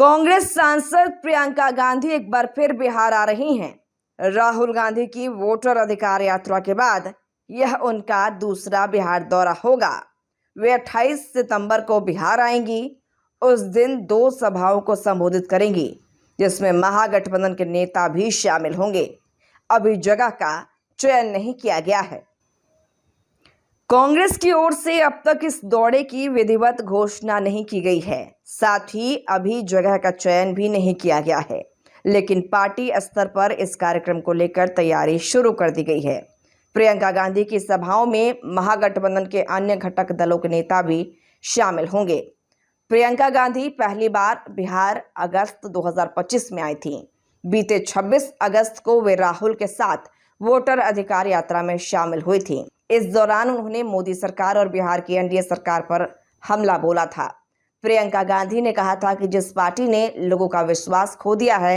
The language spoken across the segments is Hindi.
कांग्रेस सांसद प्रियंका गांधी एक बार फिर बिहार आ रही हैं। राहुल गांधी की वोटर अधिकार यात्रा के बाद यह उनका दूसरा बिहार दौरा होगा। वे 28 सितंबर को बिहार आएंगी। उस दिन 2 सभाओं को संबोधित करेंगी, जिसमें महागठबंधन के नेता भी शामिल होंगे। अभी जगह का चयन नहीं किया गया है। कांग्रेस की ओर से अब तक इस दौरे की विधिवत घोषणा नहीं की गई है। साथ ही अभी जगह का चयन भी नहीं किया गया है, लेकिन पार्टी स्तर पर इस कार्यक्रम को लेकर तैयारी शुरू कर दी गई है। प्रियंका गांधी की सभाओं में महागठबंधन के अन्य घटक दलों के नेता भी शामिल होंगे। प्रियंका गांधी पहली बार बिहार अगस्त 2025 में आई थीं। बीते 26 अगस्त को वे राहुल के साथ वोटर अधिकार यात्रा में शामिल हुई थीं। इस दौरान उन्होंने मोदी सरकार और बिहार की एनडीए सरकार पर हमला बोला था। प्रियंका गांधी ने कहा था कि जिस पार्टी ने लोगों का विश्वास खो दिया है,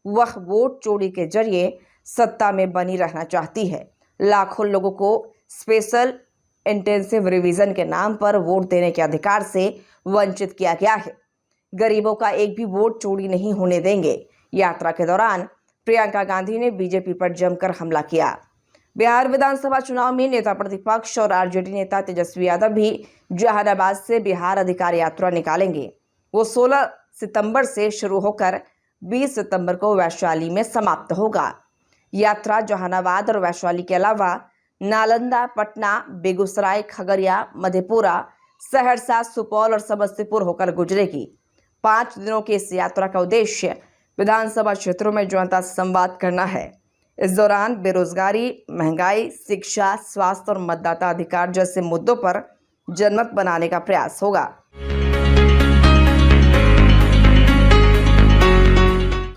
वह वोट चोरी के जरिए सत्ता में बनी रहना चाहती है। लाखों लोगों को स्पेशल इंटेंसिव रिवीजन के नाम पर वोट देने के अधिकार से वंचित किया गया है। गरीबों का एक भी वोट चोरी नहीं होने देंगे। यात्रा के दौरान प्रियंका गांधी ने बीजेपी पर जमकर हमला किया। बिहार विधानसभा चुनाव में नेता प्रतिपक्ष और आरजेडी नेता तेजस्वी यादव भी जहानाबाद से बिहार अधिकार यात्रा निकालेंगे। वो 16 सितंबर से शुरू होकर 20 सितंबर को वैशाली में समाप्त होगा। यात्रा जहानाबाद और वैशाली के अलावा नालंदा, पटना, बेगूसराय, खगड़िया, मधेपुरा, सहरसा, सुपौल और समस्तीपुर होकर गुजरेगी। 5 दिनों की इस यात्रा का उद्देश्य विधानसभा क्षेत्रों में जनता से संवाद करना है। इस दौरान बेरोजगारी, महंगाई, शिक्षा, स्वास्थ्य और मतदाता अधिकार जैसे मुद्दों पर जनमत बनाने का प्रयास होगा।